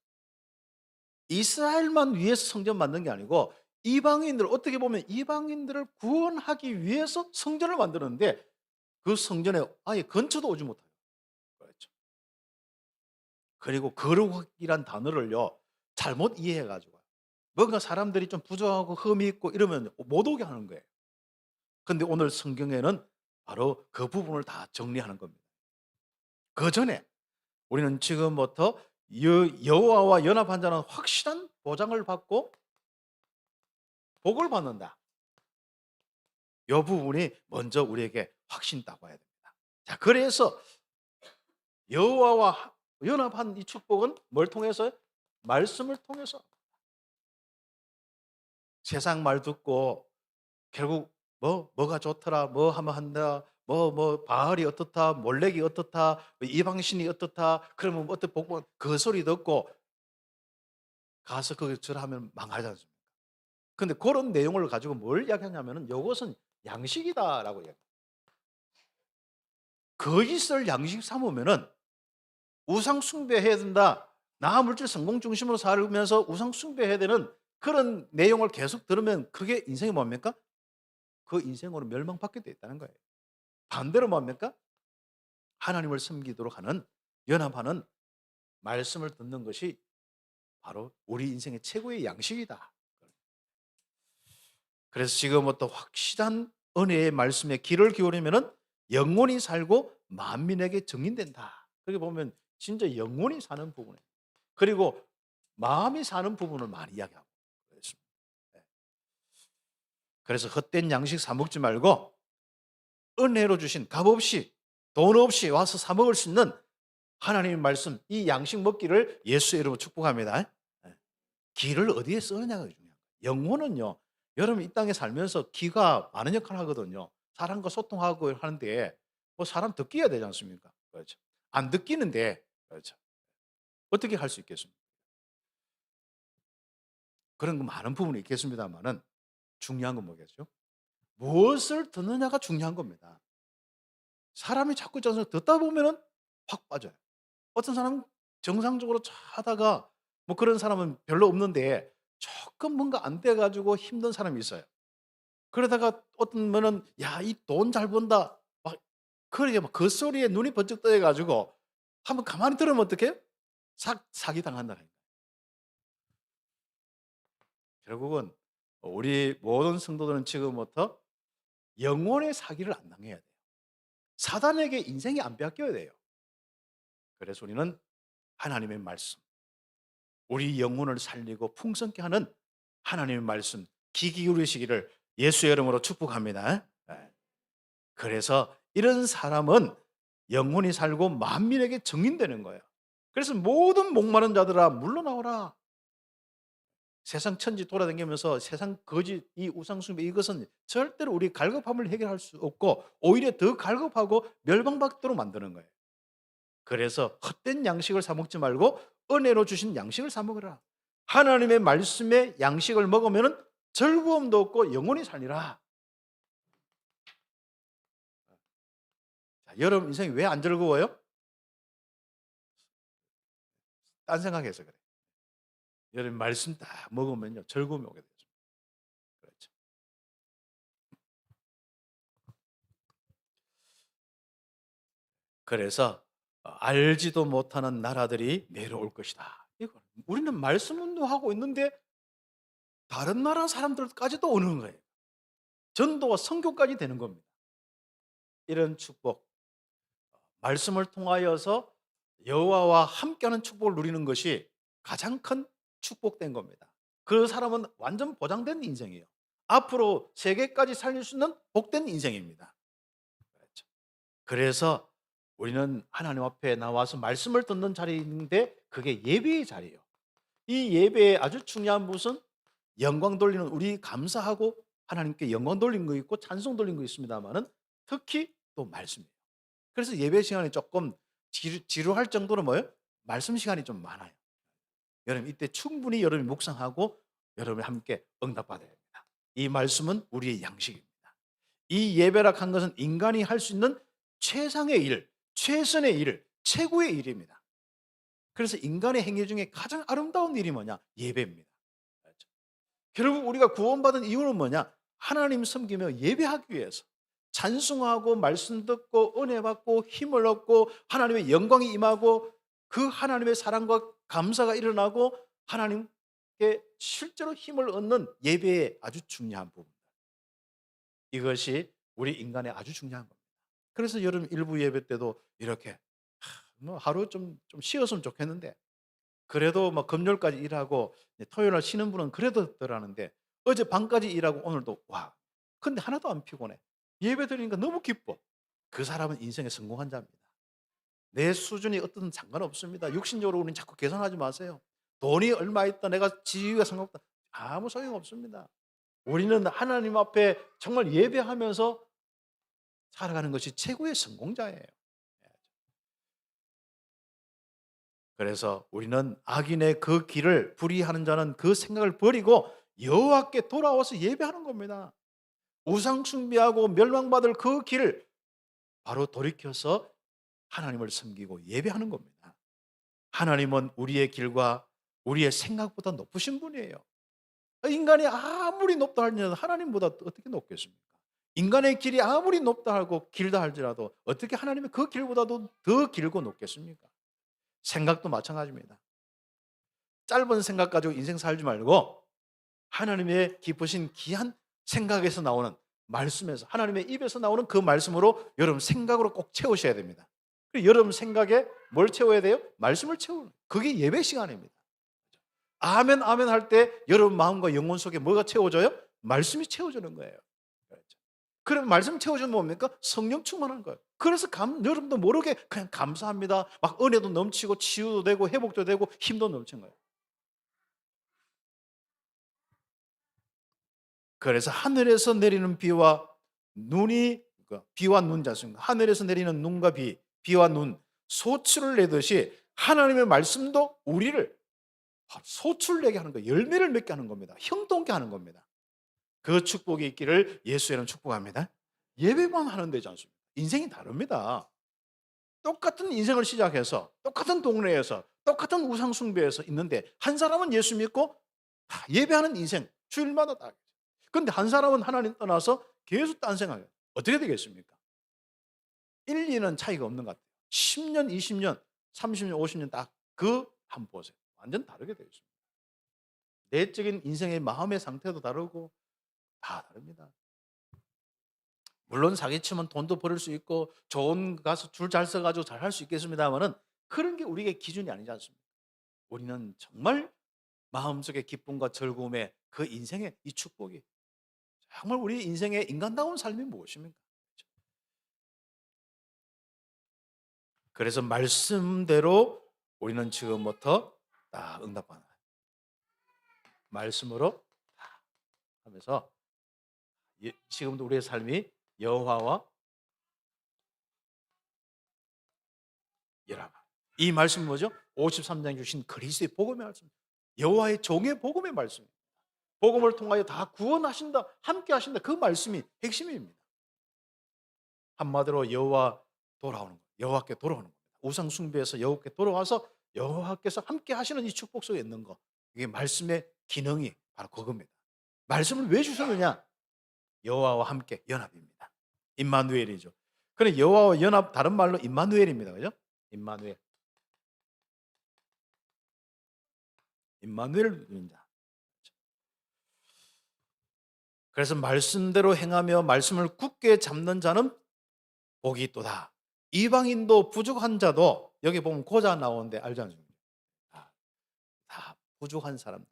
S1: 이스라엘만 위해서 성전 만든 게 아니고 이방인들, 어떻게 보면 이방인들을 구원하기 위해서 성전을 만드는데 그 성전에 아예 근처도 오지 못해요. 그렇죠. 그리고 거룩이란 단어를요 잘못 이해해 가지고 뭔가 사람들이 좀 부족하고 흠이 있고 이러면 못 오게 하는 거예요. 근데 오늘 성경에는 바로 그 부분을 다 정리하는 겁니다. 그전에 우리는 지금부터 여호와와 연합한 자는 확실한 보장을 받고 복을 받는다. 이 부분이 먼저 우리에게 확신 있다고 해야 됩니다. 자, 그래서 여호와와 연합한 이 축복은 뭘 통해서요? 말씀을 통해서. 세상 말 듣고 결국 뭐가 좋더라, 뭐 하면 한다, 바알이 어떻다, 몰렉이 어떻다, 뭐 이방신이 어떻다, 그러면 뭐 어떻게 복그 소리 듣고 가서 그 절하면 망하지 않습니까? 근데 그런 내용을 가지고 뭘 이야기하냐면은 이것은 양식이다라고 이야기해요. 거짓을 양식 삼으면은 우상 숭배해야 된다. 나 물질 성공 중심으로 살면서 우상 숭배해야 되는 그런 내용을 계속 들으면 그게 인생이 뭡니까? 그 인생으로 멸망받게 돼 있다는 거예요. 반대로 뭡니까? 하나님을 섬기도록 하는 연합하는 말씀을 듣는 것이 바로 우리 인생의 최고의 양식이다. 그래서 지금부터 확실한 은혜의 말씀에 귀를 기울이면은 영원히 살고 만민에게 증인된다. 그렇게 보면 진짜 영원히 사는 부분이에요. 그리고 마음이 사는 부분을 많이 이야기하고 그랬습니다. 네. 그래서 헛된 양식 사 먹지 말고 은혜로 주신 값없이 돈 없이 와서 사 먹을 수 있는 하나님의 말씀, 이 양식 먹기를 예수의 이름으로 축복합니다. 예. 기를 어디에 쓰느냐가 중요한 거예요. 영혼은요, 여러분 이 땅에 살면서 기가 많은 역할을 하거든요. 사람과 소통하고 하는데 뭐 사람 듣기야 되지 않습니까? 그렇죠. 안 듣기는데 그렇죠. 어떻게 할 수 있겠습니까? 그런 거 많은 부분이 있겠습니다만은 중요한 건 뭐겠죠? 무엇을 듣느냐가 중요한 겁니다. 사람이 자꾸 저서 듣다 보면은 확 빠져요. 어떤 사람은 정상적으로 하다가 뭐 그런 사람은 별로 없는데 조금 뭔가 안 돼 가지고 힘든 사람이 있어요. 그러다가 어떤 분은 "야 이 돈 잘 번다." 막 그러게 막 그 소리에 눈이 번쩍 떠여 가지고 한번 가만히 들으면 어떡해요? 사기당한다는 거예요. 결국은 우리 모든 성도들은 지금부터 영혼의 사기를 안 당해야 돼요. 사단에게 인생이 안 빼앗겨야 돼요. 그래서 우리는 하나님의 말씀, 우리 영혼을 살리고 풍성케 하는 하나님의 말씀 귀 기울이시기를 예수의 이름으로 축복합니다. 예. 그래서 이런 사람은 영혼이 살고 만민에게 증인되는 거예요. 그래서 모든 목마른 자들아 물러나오라. 세상 천지 돌아다니면서 세상 거짓 이 우상숭배 이것은 절대로 우리 갈급함을 해결할 수 없고 오히려 더 갈급하고 멸망받도록 만드는 거예요. 그래서 헛된 양식을 사 먹지 말고 은혜로 주신 양식을 사 먹으라. 하나님의 말씀의 양식을 먹으면은 즐거움도 없고 영원히 살리라. 자, 여러분 인생이 왜 안 즐거워요? 딴 생각해서 그래. 여러분 말씀 딱 먹으면요 즐거움이 오게 되죠. 그렇죠. 그래서 알지도 못하는 나라들이 내려올 것이다. 이거 우리는 말씀 운동하고 있는데 다른 나라 사람들까지도 오는 거예요. 전도와 선교까지 되는 겁니다. 이런 축복, 말씀을 통하여서 여호와와 함께하는 축복을 누리는 것이 가장 큰 축복된 겁니다. 그 사람은 완전 보장된 인생이에요. 앞으로 세계까지 살릴 수 있는 복된 인생입니다. 그렇죠. 그래서 우리는 하나님 앞에 나와서 말씀을 듣는 자리인데 그게 예배의 자리예요. 이 예배에 아주 중요한 것은 영광 돌리는 우리 감사하고 하나님께 영광 돌린 거 있고 찬송 돌린 거 있습니다만은 특히 또 말씀이에요. 그래서 예배 시간이 조금 지루할 정도로 뭐예요? 말씀 시간이 좀 많아요. 여러분 이때 충분히 여러분이 묵상하고 여러분이 함께 응답받아야 됩니다. 이 말씀은 우리의 양식입니다. 이 예배라 한 것은 인간이 할 수 있는 최상의 일, 최선의 일, 최고의 일입니다. 그래서 인간의 행위 중에 가장 아름다운 일이 뭐냐? 예배입니다. 그렇죠? 결국 우리가 구원받은 이유는 뭐냐? 하나님 섬기며 예배하기 위해서. 찬송하고 말씀 듣고 은혜 받고 힘을 얻고 하나님의 영광이 임하고 그 하나님의 사랑과 감사가 일어나고 하나님께 실제로 힘을 얻는 예배의 아주 중요한 부분. 이것이 우리 인간의 아주 중요한 겁니다. 그래서 여름 일부 예배 때도 이렇게 뭐 하루 좀 쉬었으면 좋겠는데 그래도 뭐 금요일까지 일하고 토요일 날 쉬는 분은 그래도 덜하는데 어제 밤까지 일하고 오늘도 와. 근데 하나도 안 피곤해. 예배 드리니까 너무 기뻐. 그 사람은 인생에 성공한 자입니다. 내 수준이 어떤 상관없습니다. 육신적으로 우리는 자꾸 계산하지 마세요. 돈이 얼마 있다, 내가 지위가 상관없다. 아무 소용없습니다. 우리는 하나님 앞에 정말 예배하면서 살아가는 것이 최고의 성공자예요. 그래서 우리는 악인의 그 길을 불의하는 자는 그 생각을 버리고 여호와께 돌아와서 예배하는 겁니다. 우상 숭배하고 멸망받을 그 길을 바로 돌이켜서 하나님을 섬기고 예배하는 겁니다. 하나님은 우리의 길과 우리의 생각보다 높으신 분이에요. 인간이 아무리 높다 할지라도 하나님보다 어떻게 높겠습니까? 인간의 길이 아무리 높다 하고 길다 할지라도 어떻게 하나님의 그 길보다도 더 길고 높겠습니까? 생각도 마찬가지입니다. 짧은 생각 가지고 인생 살지 말고 하나님의 깊으신 귀한 생각에서 나오는 말씀에서 하나님의 입에서 나오는 그 말씀으로 여러분 생각으로 꼭 채우셔야 됩니다. 여러분 생각에 뭘 채워야 돼요? 말씀을 채우는 그게 예배 시간입니다. 아멘 아멘 할 때 여러분 마음과 영혼 속에 뭐가 채워져요? 말씀이 채워지는 거예요. 그럼 말씀 채워주면 뭡니까? 성령 충만한 거예요. 그래서 여러분도 모르게 그냥 감사합니다. 막 은혜도 넘치고 치유도 되고 회복도 되고 힘도 넘치는 거예요. 그래서 하늘에서 내리는 비와 눈이 비와 눈 자습니다. 하늘에서 내리는 눈과 비와 눈 소출을 내듯이 하나님의 말씀도 우리를 소출내게 하는 거예요. 열매를 맺게 하는 겁니다. 형통케 하는 겁니다. 그 축복이 있기를 예수의 이름 축복합니다. 예배만 하는 데지 않습니다. 인생이 다릅니다. 똑같은 인생을 시작해서 똑같은 동네에서 똑같은 우상 숭배에서 있는데 한 사람은 예수 믿고 예배하는 인생 주일마다 다. 그런데 한 사람은 하나님 떠나서 계속 딴 생각해요. 어떻게 되겠습니까? 1, 2는 차이가 없는 것 같아요. 10년, 20년, 30년, 50년 딱 그 한 보세요. 완전 다르게 되어 있습니다. 내적인 인생의 마음의 상태도 다르고 다 다릅니다. 물론 사기치면 돈도 벌을 수 있고 좋은 가서 줄 잘 서가지고 잘 할 수 있겠습니다만은 그런 게 우리의 기준이 아니지 않습니까? 우리는 정말 마음속의 기쁨과 즐거움의 그 인생의 이 축복이 정말 우리 인생의 인간다운 삶이 무엇입니까? 그래서 말씀대로 우리는 지금부터 딱 응답하는 말씀으로 딱 하면서 지금도 우리의 삶이 여호와와 열하라. 이 말씀은 뭐죠? 53장에 주신 그리스도의 복음의 말씀. 여호와의 종의 복음의 말씀. 복음을 통하여 다 구원하신다, 함께 하신다. 그 말씀이 핵심입니다. 한마디로 여호와 돌아오는 것, 여호와께 돌아오는 겁니다. 우상 숭배에서 여호와께 돌아와서 여호와께서 함께 하시는 이 축복 속에 있는 것. 이게 말씀의 기능이 바로 그겁니다. 말씀을 왜 주셨느냐? 여호와와 함께 연합입니다. 임마누엘이죠. 그래 여호와와 연합 다른 말로 임마누엘입니다. 그죠? 임마누엘. 임마누엘입니다. 그래서 말씀대로 행하며 말씀을 굳게 잡는 자는 복이 있도다. 이방인도 부족한 자도 여기 보면 고자 나오는데 알지 않습니까? 다 부족한 사람들,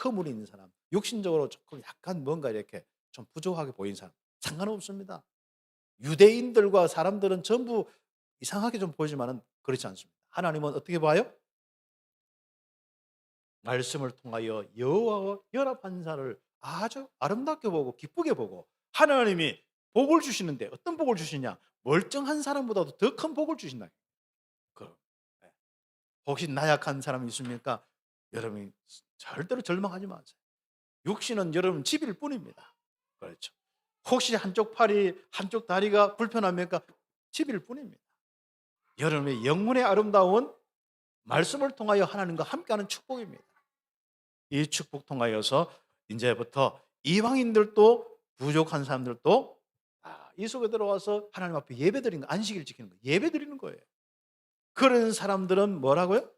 S1: 허물이 있는 사람, 육신적으로 조금 약간 뭔가 이렇게 좀 부족하게 보이는 사람 상관없습니다. 유대인들과 사람들은 전부 이상하게 좀 보이지만은 그렇지 않습니다. 하나님은 어떻게 봐요? 말씀을 통하여 여호와와 연합한 자를 아주 아름답게 보고 기쁘게 보고 하나님이 복을 주시는데 어떤 복을 주시냐? 멀쩡한 사람보다도 더 큰 복을 주신다. 네. 혹시 나약한 사람이 있습니까? 여러분이 절대로 절망하지 마세요. 육신은 여러분 집일 뿐입니다. 그렇죠. 혹시 한쪽 팔이 한쪽 다리가 불편합니까? 집일 뿐입니다. 여러분의 영혼의 아름다운 말씀을 통하여 하나님과 함께하는 축복입니다. 이 축복 통하여서 이제부터 이방인들도 부족한 사람들도 이 속에 들어와서 하나님 앞에 예배드리는 거, 안식일 지키는 거, 예배드리는 거예요. 그런 사람들은 뭐라고요?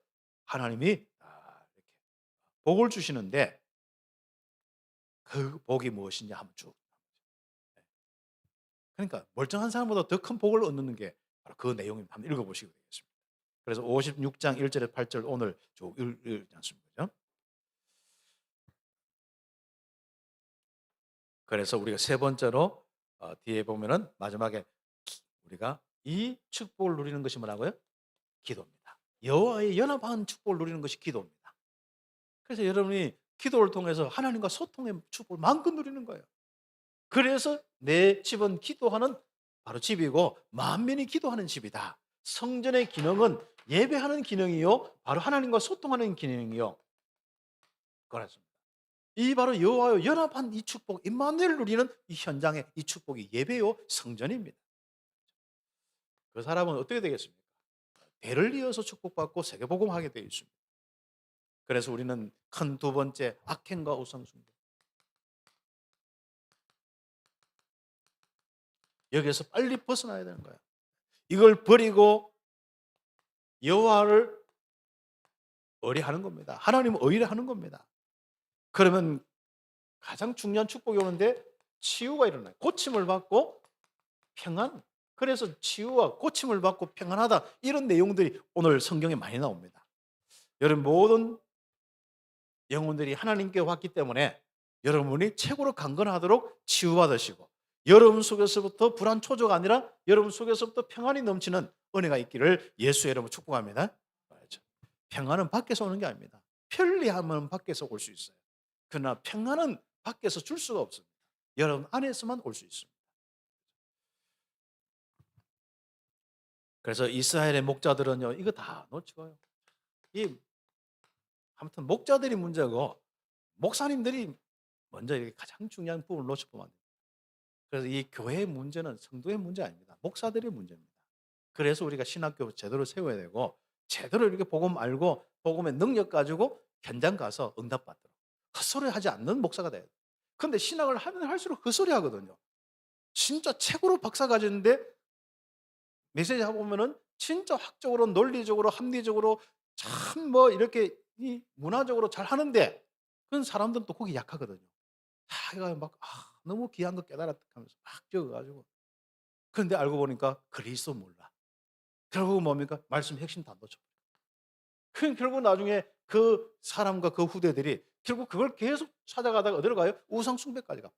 S1: 하나님이 이렇게 복을 주시는데 그 복이 무엇이냐 한번 쭉. 그러니까 멀쩡한 사람보다 더 큰 복을 얻는 게 바로 그 내용입니다. 한번 읽어보시기 되겠습니다. 그래서 56장 1절에 8절 오늘 쭉 읽지 않습니까? 그래서 우리가 세 번째로 뒤에 보면은 마지막에 우리가 이 축복을 누리는 것이 뭐라고요? 기도입니다. 여호와의 연합한 축복을 누리는 것이 기도입니다. 그래서 여러분이 기도를 통해서 하나님과 소통의 축복을 마음껏 누리는 거예요. 그래서 내 집은 기도하는 바로 집이고 만민이 기도하는 집이다. 성전의 기능은 예배하는 기능이요, 바로 하나님과 소통하는 기능이요. 그렇습니다. 이 바로 여호와와 연합한 이 축복, 임마누엘을 누리는 이 현장의 이 축복이 예배요, 성전입니다. 그 사람은 어떻게 되겠습니까? 대를 이어서 축복받고 세계복음하게 되어 있습니다. 그래서 우리는 큰 두 번째 악행과 우상숭배, 여기에서 빨리 벗어나야 되는 거예요. 이걸 버리고 여호와를 의뢰하는 겁니다. 하나님을 의뢰하는 겁니다. 그러면 가장 중요한 축복이 오는데 치유가 일어나요. 고침을 받고 평안. 그래서 치유와 고침을 받고 평안하다, 이런 내용들이 오늘 성경에 많이 나옵니다. 여러분 모든 영혼들이 하나님께 왔기 때문에 여러분이 최고로 강건하도록 치유받으시고 여러분 속에서부터 불안 초조가 아니라 여러분 속에서부터 평안이 넘치는 은혜가 있기를 예수의 이름으로 축복합니다. 평안은 밖에서 오는 게 아닙니다. 편리함은 밖에서 올 수 있어요. 그러나 평안은 밖에서 줄 수가 없습니다. 여러분 안에서만 올 수 있습니다. 그래서 이스라엘의 목자들은요, 이거 다 놓치고요. 아무튼 목자들이 문제고 목사님들이 먼저 가장 중요한 부분을 놓쳐보면 안 됩니다. 그래서 이 교회의 문제는 성도의 문제 아닙니다. 목사들의 문제입니다. 그래서 우리가 신학교 제대로 세워야 되고 제대로 이렇게 복음 알고 복음의 능력 가지고 현장 가서 응답받도록 헛소리하지 않는 목사가 돼야 돼요. 그런데 신학을 하면 할수록 헛소리 하거든요. 진짜 책으로 박사 가졌는데 메시지 하고 보면은 진짜 학적으로 논리적으로 합리적으로 참 뭐 이렇게 이 문화적으로 잘 하는데 그런 사람들은 또 거기 약하거든요. 이거 막 너무 귀한 거 깨달았다 하면서 막 적어가지고 그런데 알고 보니까 그리스도 몰라. 결국은 뭡니까? 말씀 핵심 다 놓쳐. 그럼 결국 나중에 그 사람과 그 후대들이 결국 그걸 계속 찾아가다가 어디로 가요? 우상 숭배까지 가.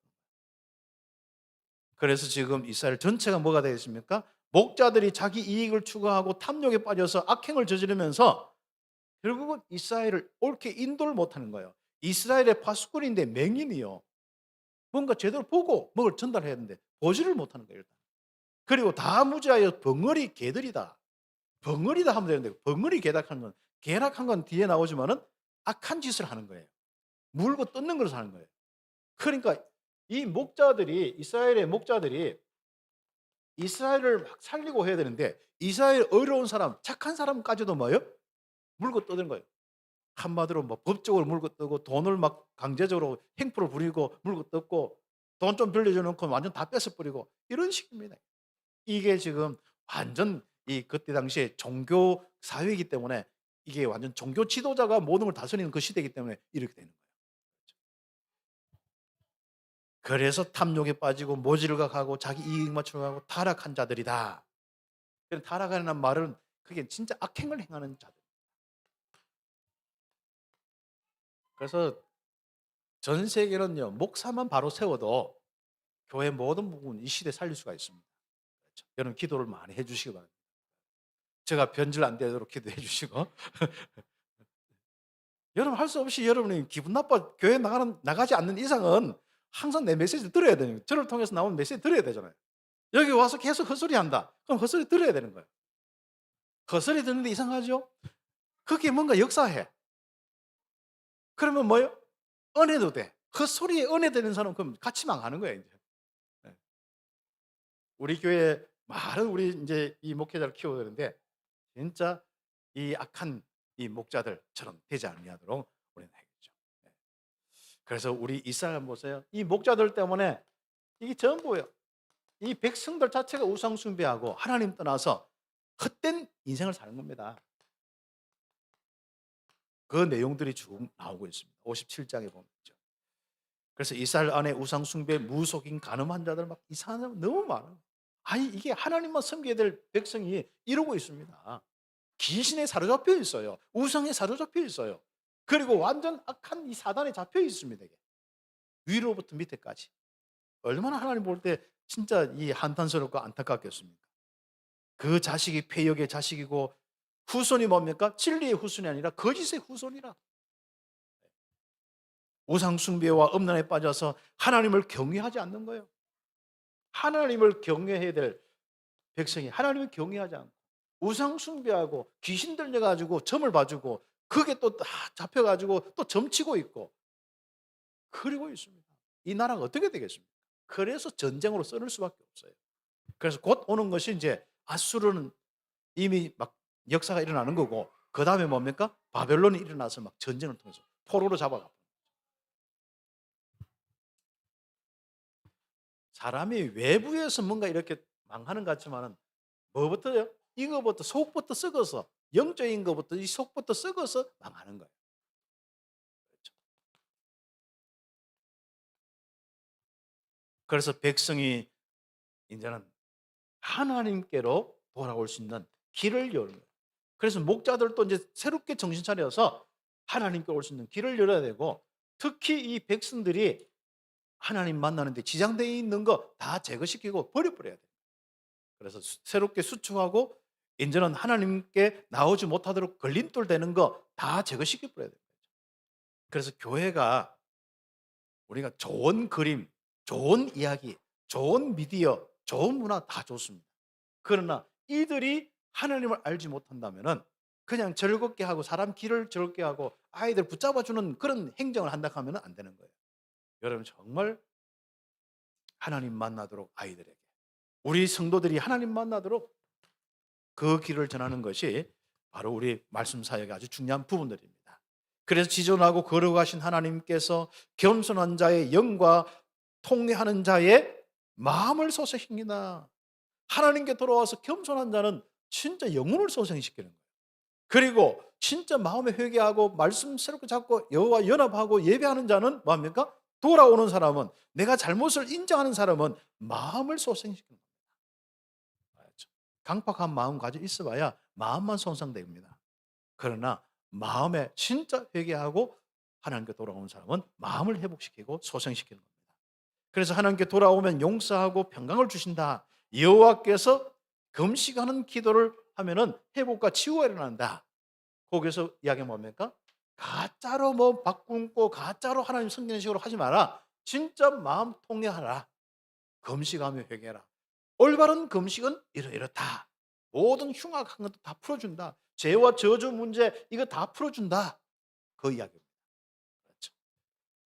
S1: 그래서 지금 이스라엘 전체가 뭐가 되어 있습니까? 목자들이 자기 이익을 추구하고 탐욕에 빠져서 악행을 저지르면서 결국은 이스라엘을 옳게 인도를 못하는 거예요. 이스라엘의 파수꾼인데 맹인이요. 뭔가 제대로 보고 뭘 전달해야 되는데 보지를 못하는 거예요. 일단. 그리고 다 무지하여 벙어리 개들이다. 벙어리다 하면 되는데 벙어리 개락한 건 뒤에 나오지만은 악한 짓을 하는 거예요. 물고 뜯는 것을 하는 거예요. 그러니까 이 목자들이 이스라엘의 목자들이 이스라엘을 막 살리고 해야 되는데 이스라엘 의로운 사람, 착한 사람까지도 뭐예요? 물고 뜯는 거예요. 한마디로 뭐 법적으로 물고 뜯고 돈을 막 강제적으로 행포를 부리고 물고 뜯고 돈 좀 빌려줘 놓고 완전 다 뺏어 버리고 이런 식입니다. 이게 지금 완전 이 그때 당시에 종교 사회이기 때문에 이게 완전 종교 지도자가 모든 걸 다스리는 그 시대이기 때문에 이렇게 되는 거예요. 그래서 탐욕에 빠지고 모질가 가고 자기 이익 맞추려 가고 타락한 자들이다. 타락하는 말은 그게 진짜 악행을 행하는 자들. 그래서 전 세계는요, 목사만 바로 세워도 교회 모든 부분 이 시대 살릴 수가 있습니다. 그렇죠. 여러분 기도를 많이 해주시기 바랍니다. 제가 변질 안 되도록 기도해 주시고 여러분 할 수 없이 여러분이 기분 나빠 교회 나가지 않는 이상은 항상 내 메시지 들어야 되는, 저를 통해서 나온 메시지 들어야 되잖아요. 여기 와서 계속 헛소리 한다. 그럼 헛소리 들어야 되는 거예요. 헛소리 듣는데 이상하죠? 그게 뭔가 역사해. 그러면 뭐요? 은혜도 돼. 헛소리에 은혜 되는 사람은 그럼 같이 망하는 거예요, 이제. 네. 우리 교회 많은 우리 이제 이 목회자를 키워야 되는데 진짜 이 악한 이 목자들처럼 되지 아니하도록 우리는 해야겠죠. 네. 그래서 우리 이스라엘 한번 보세요. 이 목자들 때문에 이게 전부예요. 이 백성들 자체가 우상 숭배하고 하나님 떠나서 헛된 인생을 사는 겁니다. 그 내용들이 쭉 나오고 있습니다. 57장에 보면 있죠. 그래서 이스라엘 안에 우상 숭배, 무속인, 간음한 자들 막 이상한 사람 너무 많아요. 아니 이게 하나님만 섬겨야 될 백성이 이러고 있습니다. 귀신에 사로잡혀 있어요. 우상에 사로잡혀 있어요. 그리고 완전 악한 이 사단에 잡혀 있습니다. 이게. 위로부터 밑에까지. 얼마나 하나님 볼 때 진짜 이 한탄스럽고 안타깝겠습니까? 그 자식이 패역의 자식이고 후손이 뭡니까? 진리의 후손이 아니라 거짓의 후손이라. 우상 숭배와 음란에 빠져서 하나님을 경외하지 않는 거예요. 하나님을 경외해야 될 백성이 하나님을 경외하지 않고 우상 숭배하고 귀신 들려 가지고 점을 봐주고 그게 또 다 잡혀 가지고 또 점치고 있고 그러고 있습니다. 이 나라가 어떻게 되겠습니까? 그래서 전쟁으로 썰을 수밖에 없어요. 그래서 곧 오는 것이 이제 아수르는 이미 막 역사가 일어나는 거고 그다음에 뭡니까? 바벨론이 일어나서 막 전쟁을 통해서 포로로 잡아가. 사람이 외부에서 뭔가 이렇게 망하는 것 같지만은 뭐부터요? 이거부터 속부터 썩어서 영적인 것부터 이 속부터 썩어서 망하는 거예요. 그렇죠. 그래서 백성이 이제는 하나님께로 돌아올 수 있는 길을 여는 거예요. 그래서 목자들도 이제 새롭게 정신 차려서 하나님께 올 수 있는 길을 열어야 되고 특히 이 백성들이 하나님 만나는데 지장되어 있는 거 다 제거시키고 버려버려야 돼요. 그래서 새롭게 수축하고 이제는 하나님께 나오지 못하도록 걸림돌 되는 거 다 제거시켜 버려야 돼요. 그래서 교회가 우리가 좋은 그림, 좋은 이야기, 좋은 미디어, 좋은 문화 다 좋습니다. 그러나 이들이 하나님을 알지 못한다면은 그냥 즐겁게 하고 사람 길을 즐겁게 하고 아이들 붙잡아 주는 그런 행정을 한다 하면 안 되는 거예요. 여러분 정말 하나님 만나도록 아이들에게 우리 성도들이 하나님 만나도록 그 길을 전하는 것이 바로 우리 말씀 사역의 아주 중요한 부분들입니다. 그래서 지존하고 걸어가신 하나님께서 겸손한 자의 영과 통회하는 자의 마음을 소생시키나. 하나님께 돌아와서 겸손한 자는 진짜 영혼을 소생시키는 거예요. 그리고 진짜 마음에 회개하고 말씀 새롭게 잡고 여호와 연합하고 예배하는 자는 뭐합니까? 돌아오는 사람은 내가 잘못을 인정하는 사람은 마음을 소생시키는 거예요. 알죠? 강팍한 마음 가지고 있어봐야 마음만 손상됩니다. 그러나 마음에 진짜 회개하고 하나님께 돌아오는 사람은 마음을 회복시키고 소생시키는 겁니다. 그래서 하나님께 돌아오면 용서하고 평강을 주신다. 여호와께서 금식하는 기도를 하면은 회복과 치유가 일어난다. 거기서 이야기는 뭡니까? 가짜로 뭐 바꾸고 가짜로 하나님 섬기는 식으로 하지 마라. 진짜 마음 통회하라. 금식하며 회개해라. 올바른 금식은 이렇다. 모든 흉악한 것도 다 풀어준다. 죄와 저주 문제 이거 다 풀어준다. 그 이야기입니다. 그렇죠.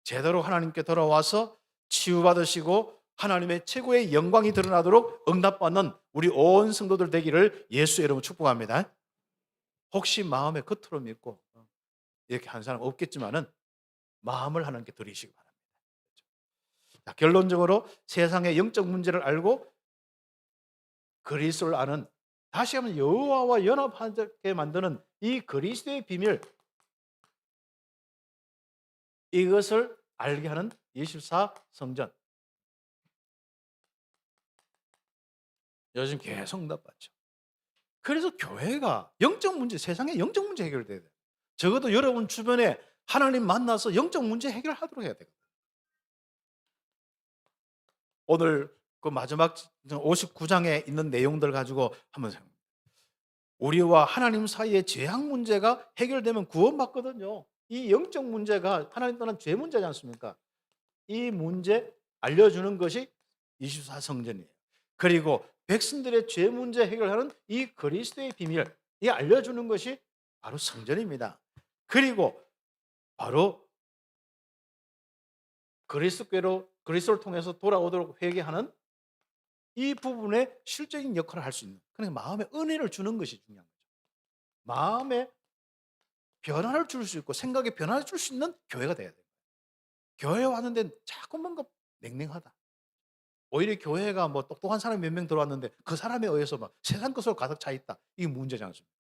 S1: 제대로 하나님께 돌아와서 치유받으시고 하나님의 최고의 영광이 드러나도록 응답받는 우리 온 성도들 되기를 예수의 이름으로 축복합니다. 혹시 마음에 겉으로 믿고 이렇게 한 사람 없겠지만은 마음을 하나님께 드리시기 바랍니다. 자, 결론적으로 세상의 영적 문제를 알고 그리스도를 아는 다시 한번 여호와와 연합하게 만드는 이 그리스도의 비밀 이것을 알게 하는 24 성전. 요즘 계속 응답받죠. 그래서 교회가 영적 문제, 세상의 영적 문제 해결돼야 돼요. 적어도 여러분 주변에 하나님 만나서 영적 문제 해결하도록 해야 돼요. 오늘 그 마지막 59장에 있는 내용들 가지고 한번 생각해보세요. 우리와 하나님 사이의 죄악 문제가 해결되면 구원받거든요. 이 영적 문제가 하나님 떠난 죄 문제지 않습니까? 이 문제 알려주는 것이 24 성전이에요. 그리고 백성들의 죄 문제 해결하는 이 그리스도의 비밀, 이 알려주는 것이 바로 성전입니다. 그리고 바로 그리스도를 통해서 돌아오도록 회개하는 이 부분에 실적인 역할을 할 수 있는, 그러니까 마음에 은혜를 주는 것이 중요한 거죠. 마음에 변화를 줄 수 있고 생각에 변화를 줄 수 있는 교회가 돼야 돼요. 교회 왔는데 자꾸 뭔가 냉랭하다. 오히려 교회가 뭐 똑똑한 사람이 몇 명 들어왔는데 그 사람에 의해서 막 세상 것으로 가득 차 있다. 이게 문제지 않습니까?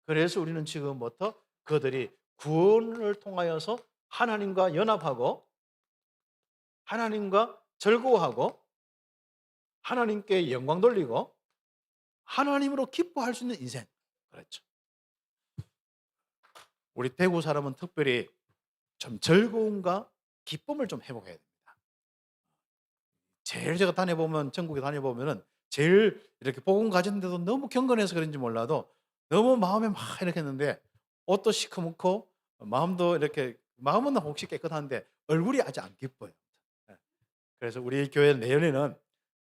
S1: 그래서 우리는 지금부터 그들이 구원을 통하여서 하나님과 연합하고 하나님과 즐거워하고 하나님께 영광 돌리고 하나님으로 기뻐할 수 있는 인생. 그렇죠. 우리 대구 사람은 특별히 좀 즐거움과 기쁨을 좀 회복해야 됩니다. 제일 제가 다녀보면, 전국에 다녀보면은 제일 이렇게 복음 가졌는데도 너무 경건해서 그런지 몰라도 너무 마음에 막 이렇게 했는데 옷도 시커멓고 마음도 이렇게, 마음은 혹시 깨끗한데 얼굴이 아직 안 기뻐요. 예. 그래서 우리 교회 내년에는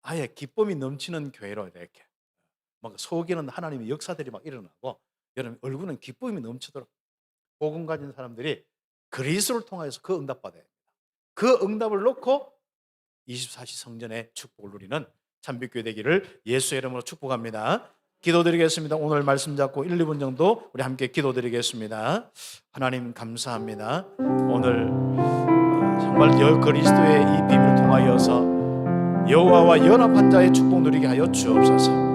S1: 아예 기쁨이 넘치는 교회로 이렇게 막 속에는 하나님의 역사들이 막 일어나고 여러분 얼굴은 기쁨이 넘치도록 복음 가진 사람들이 그리스도를 통하여서 그 응답받아야 됩니다. 그 응답을 놓고 24시 성전의 축복을 누리는 참빛교회 되기를 예수의 이름으로 축복합니다. 기도드리겠습니다. 오늘 말씀 잡고 1, 2분 정도 우리 함께 기도드리겠습니다. 하나님 감사합니다. 오늘 정말 그리스도의 이 비밀을 통하여서 여호와와 연합한 자의 축복 누리게 하여 주옵소서.